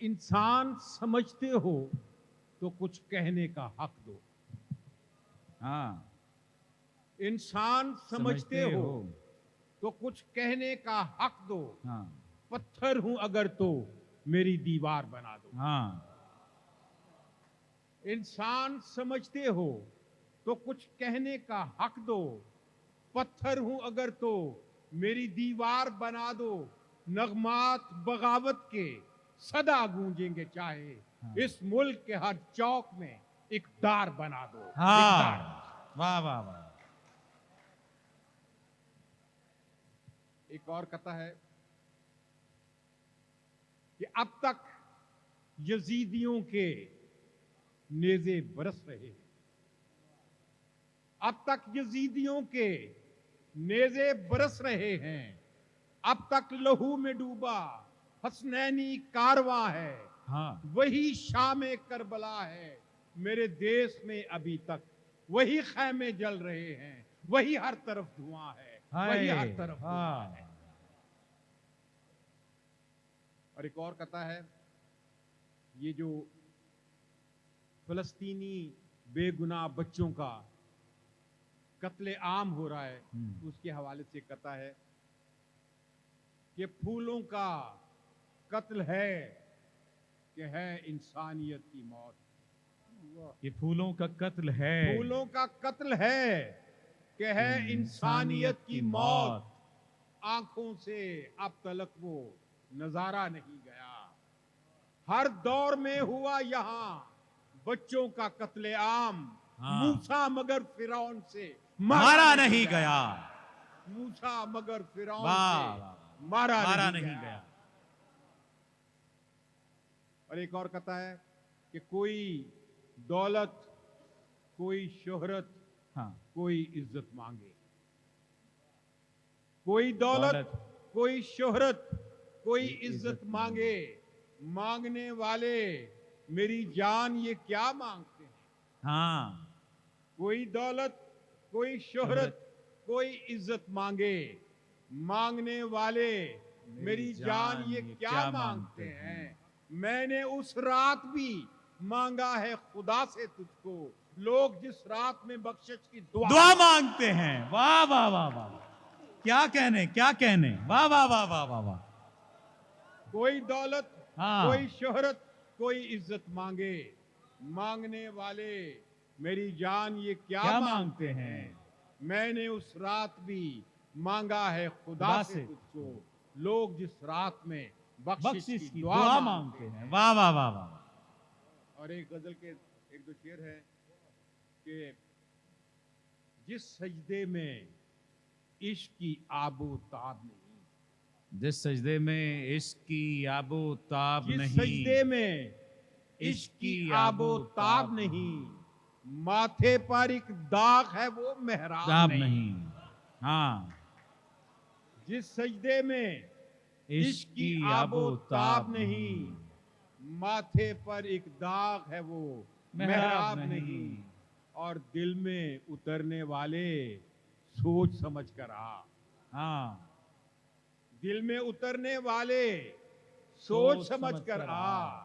इंसान समझते हो तो कुछ कहने का हक दो। हाँ, इंसान समझते हो तो कुछ कहने का हक दो। हाँ, पत्थर हूं अगर तो मेरी दीवार बना दो। हाँ, इंसान समझते हो तो कुछ कहने का हक दो। पत्थर हूं अगर तो मेरी दीवार बना दो। नगमात बगावत के सदा गूंजेंगे चाहे इस मुल्क के हर चौक में इकदार बना दो। इकदार। हाँ, वाह वाह वाह। एक और कथा है कि अब तक यजीदियों के नेज़े बरस रहे हैं। अब तक यजीदियों के नेज़े बरस रहे हैं। अब तक लहू में डूबा हसनैनी कारवां है। हाँ, वही शाम करबला है। मेरे देश में अभी तक वही खैमे जल रहे हैं। वही हर तरफ धुआं है। वही हर तरफ धुआं है। और एक और कथा है, ये जो फलस्तीनी बेगुनाह बच्चों का कत्ले आम हो रहा है, उसके हवाले से कथा है कि फूलों का कत्ल है कि है इंसानियत की मौत। ये फूलों का कत्ल है, फूलों का कत्ल है कि है इंसानियत की मौत। आंखों से अब तलक वो नजारा नहीं गया। हर दौर में हुआ यहां बच्चों का कत्ले आम। मूसा मगर फिरौन से मारा नहीं गया। मूसा मगर फिरौन वाह, से मारा नहीं नहीं गया। गया। और एक और कथा है कि कोई दौलत, कोई शोहरत, हाँ, कोई इज्जत मांगे। कोई दौलत, कोई शोहरत, कोई इज्जत मांगे। मांगने वाले मेरी जान ये क्या मांगते हैं? हाँ, कोई दौलत, कोई शोहरत, कोई इज्जत मांगे। मांगने वाले मेरी जान ये क्या मांगते हैं? मैंने उस रात भी मांगा है खुदा से तुझको। लोग जिस रात में बख्शिश की दुआ मांगते हैं। वाह वाह वाह वाह, क्या कहने, क्या कहने। वाह वाह वाह वाह वाह वाह। कोई दौलत, हाँ, कोई शोहरत, कोई इज्जत मांगे। मांगने वाले मेरी जान ये क्या मांगते हैं? मैंने उस रात भी मांगा है खुदा से तुझको। लोग जिस रात में बख्शिश की दुआ मांगते हैं। वाह वाह वाह वाह। और एक गजल के एक दो शेर है कि जिस सजदे में इश्क की आबो ताब नहीं, जिस सजदे में इश्क की आबो ताब जिस नहीं, सजदे में इश्क की आबो ताब नहीं, माथे पर एक दाग है वो मेहराब नहीं। हाँ, जिस सजदे में इश्क की आबो ताब नहीं, माथे पर एक दाग है वो मेहराब नहीं। और दिल में उतरने वाले सोच समझ कर आ। हाँ, दिल में उतरने वाले सोच समझ कर आ।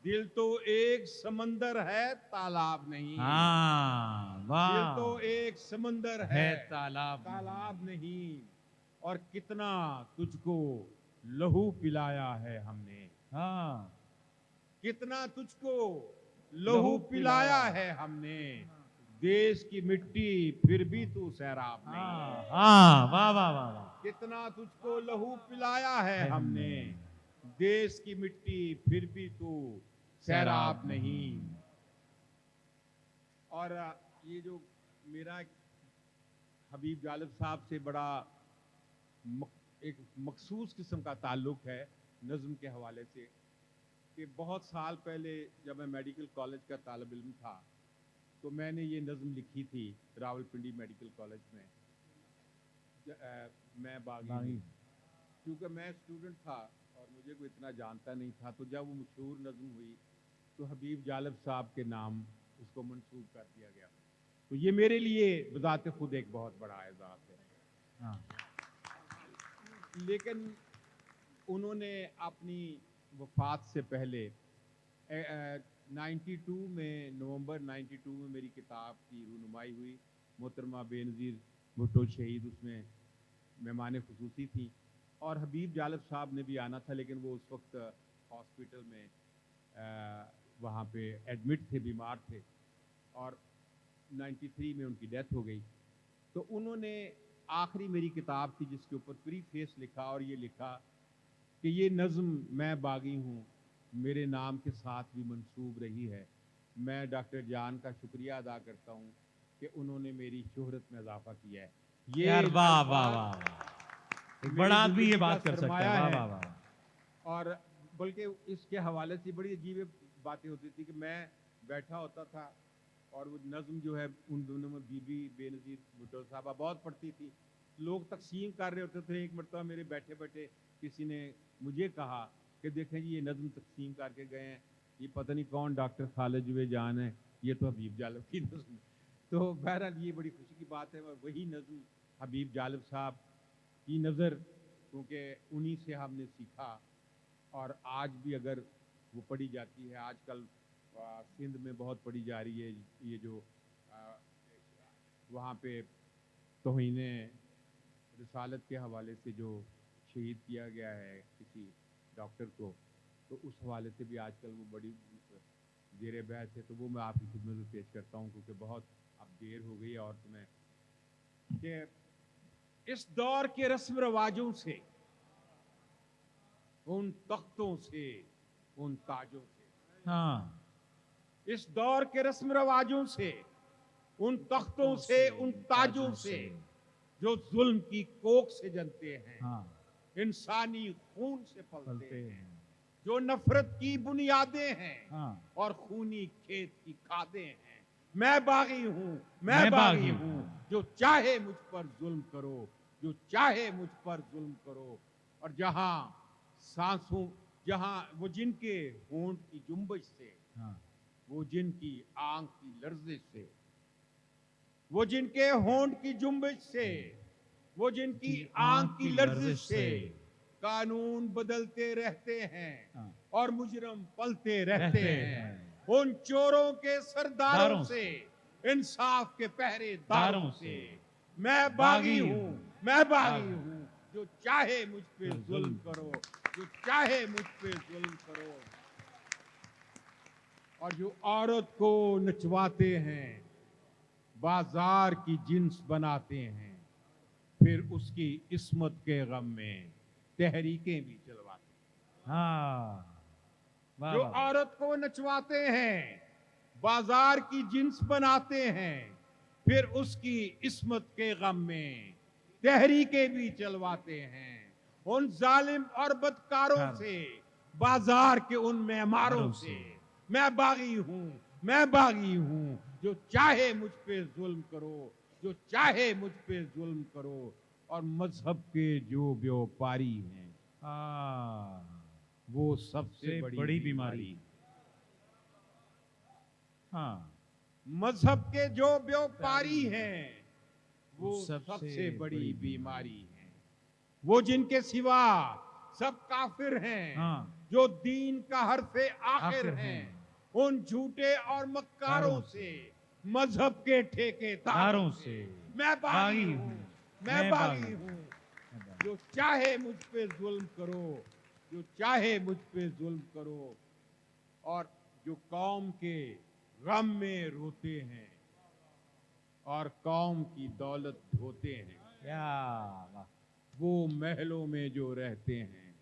दिल तो एक समंदर है तालाब नहीं। हाँ, वाह। दिल तो एक समंदर है तालाब नहीं। और कितना तुझको लहू पिलाया है हमने। हाँ, कितना तुझको लहू पिलाया है हमने। देश की मिट्टी फिर भी तू सैराब नहीं। हाँ, वाह वाह वाह वाह। कितना तुझको लहू पिलाया है हमने। देश की मिट्टी फिर भी तू सैराब नहीं। और ये जो मेरा हबीब जालिब साहब से बड़ा एक मखसूस किस्म का ताल्लुक है नज़्म के हवाले से, कि बहुत साल पहले जब मैं मेडिकल कॉलेज का तालिब इल्म था तो मैंने ये नज़्म लिखी थी रावलपिंडी मेडिकल कॉलेज में। मैं बागी, क्योंकि मैं स्टूडेंट था और मुझे कोई इतना जानता नहीं था, तो जब वो मशहूर नज़्म हुई तो हबीब जालिब साहब के नाम उसको मंसूब कर दिया गया। तो ये मेरे लिए बज़ात खुद एक बहुत बड़ा एजाज़ है। हाँ, लेकिन उन्होंने अपनी वफात से पहले 92 में, नवंबर 92 में मेरी किताब की रूनुमाई हुई। मोहतरमा बेनज़ीर भुट्टो शहीद उसमें मेहमान खुसूसी थी, और हबीब जालिब साहब ने भी आना था, लेकिन वो उस वक्त हॉस्पिटल में वहाँ पे एडमिट थे, बीमार थे, और 93 में उनकी डेथ हो गई। तो उन्होंने आखिरी मेरी किताब थी जिसके ऊपर प्रीफेस लिखा, और ये लिखा कि ये नज़्म मैं बागी हूँ, मेरे नाम के साथ भी मंसूब रही है। मैं डॉक्टर जान का शुक्रिया अदा करता हूँ कि उन्होंने मेरी शोहरत में इजाफा किया है। ये यार वाह वाह अल्फाज वाह, एक मेरी बड़ा आदमी ये जिंदगी बात का कर सकता सरमाया है। वाह है। वाह वाह। और बल्कि इसके हवाले से बड़ी अजीब बातें होती थी कि मैं बैठा होता था और वो नज़्म जो है उन दोनों में बीबी बेनज़ीर भुट्टो साहबा बहुत पढ़ती थी, लोग तकसीम कर रहे होते थे। एक मरतबा मेरे बैठे बैठे किसी ने मुझे कहा कि देखें जी ये नज़्म तकसीम करके गए हैं, ये पता नहीं कौन डॉक्टर खालिद जुवे जान है, ये तो हबीब जालिब की नज़्म है। तो बहरहाल ये बड़ी खुशी की बात है, और वही नज़्म हबीब जालिब साहब की नज़र, क्योंकि उन्हीं से हमने सीखा, और आज भी अगर वो पढ़ी जाती है, आजकल सिंध में बहुत पढ़ी जा रही है ये जो वहाँ पे तौहीने रिसालत के हवाले से जो शहीद किया गया है किसी डॉक्टर को, तो उस हवाले से भी आजकल वो बड़ी ज़ेर बहस है। तो वो मैं आपकी खिदमत में पेश करता हूँ, क्योंकि बहुत अब देर हो गई है, और तुम्हें कि इस दौर के रस्म रवाजों से, उन तख्तों से, उन ताजों से, हाँ, इस दौर के रस्म रवाजों से, उन तख्तों से, उन ताजों से जो जुल्म की कोख से जनते हैं, हाँ, इंसानी खून से पलते पलते हैं, हैं। जो नफरत की बुनियादें हैं, हाँ, और खूनी खेत की खादें हैं। मैं बागी हूँ, मैं मैं बागी बागी हूँ, हूँ। जो चाहे मुझ पर जुल्म करो, जो चाहे मुझ पर जुल्म करो। और जहां सांसों, जहां वो जिनके होंठ की जुम्बश से, हाँ, वो जिनकी आंख की लर्जिश से, वो जिनके होंठ की जुम्बश से, वो जिनकी आंख की लर्जिश से कानून बदलते रहते हैं, हाँ, और मुजरम पलते रहते रहते हैं। हैं। उन चोरों के सरदारों दारों से, इंसाफ के पहरेदारों दारों से से मैं बागी हूँ, मैं बागी हूँ, जो चाहे मुझ पे जुल्म जुल्म करो, जो चाहे मुझ पे जुल्म करो। और जो औरत को नचवाते हैं, बाजार की जिन्स बनाते हैं, फिर उसकी इस्मत के गम में तहरीकें भी चलवाते हैं। हाँ, वाह जो वाह। औरत को नचवाते हैं, बाजार की जिन्स बनाते हैं, फिर उसकी इस्मत के गम में तहरीकें भी चलवाते हैं। उन जालिम और बदकारों से, बाजार के उन मेमारों से मैं बागी हूँ, मैं बागी हूँ, जो चाहे मुझ पे जुल्म करो, जो चाहे मुझ पे जुल्म करो। और मजहब के जो व्यापारी हैं, हाँ, वो सबसे बड़ी बीमारी। हाँ, मजहब के जो व्यापारी हैं, वो सबसे सबसे बड़ी बड़ी बीमारी है। वो जिनके सिवा सब काफिर हैं, हाँ, जो दीन का हरफे आखिर आखिर हैं। हैं। उन झूठे और मक्कारों कारों से, मजहब के ठेकेदारों दारों से से मैं बागी बागी हूँ, हूँ, मैं बागी हूँ, जो चाहे मुझ पे जुल्म करो, जो चाहे मुझ पे जुल्म करो। और जो कौम के गम में रोते हैं और कौम की दौलत ढोते हैं, क्या वाह। वो महलों में जो रहते हैं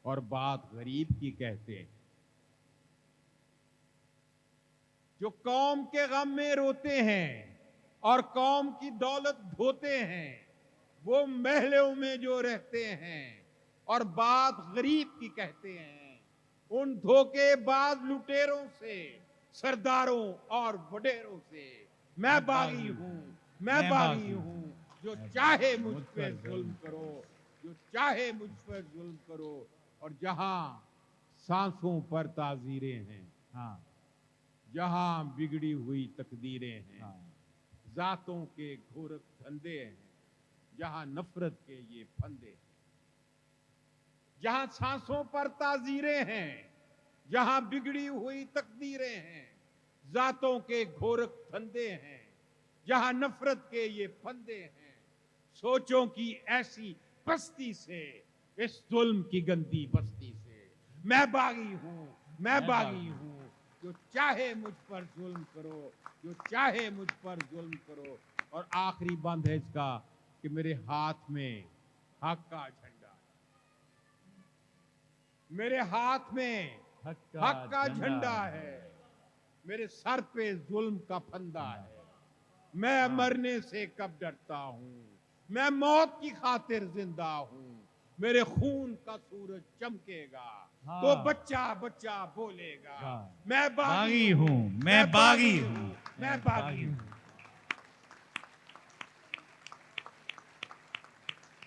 और बात गरीब की कहते हैं। जो कौम के गम में रोते हैं और कौम की दौलत ढोते हैं, वो महलों में जो रहते हैं और बात गरीब की कहते हैं। उन धोखेबाज लुटेरों से, सरदारों और वडेरों से मैं बागी हूँ, मैं बागी हूँ, जो चाहे मुझ पे जुल्म करो, जो चाहे मुझ पर जुल्म करो। और जहां सांसों पर ताजीरें हैं, हाँ, जहां बिगड़ी हुई तकदीरें हैं, हाँ, जातों के घोरक धंधे हैं, जहां नफरत के ये फंदे हैं, جہاں سانسوں پر تعزیریں ہیں، جہاں بگڑی ہوئی تقدیریں ہیں، ذاتوں کے گھورک دھندے ہیں، جہاں نفرت کے یہ پھندے ہیں، سوچوں کی ایسی پستی سے، اس ظلم کی گندی بستی سے میں باغی ہوں، میں باغی ہوں، جو چاہے مجھ پر ظلم کرو، جو چاہے مجھ پر ظلم کرو۔ اور آخری بند ہے اس کا کہ میرے ہاتھ میں حق کا جھنڈا ہے، میرے ہاتھ میں حق کا جھنڈا ہے، میرے سر پہ ظلم کا پھندا ہے، میں مرنے سے کب ڈرتا ہوں، میں موت کی خاطر زندہ ہوں، میرے خون کا سورج چمکے گا تو بچہ بچہ بولے گا، میں باغی ہوں، میں باغی ہوں، میں باغی ہوں۔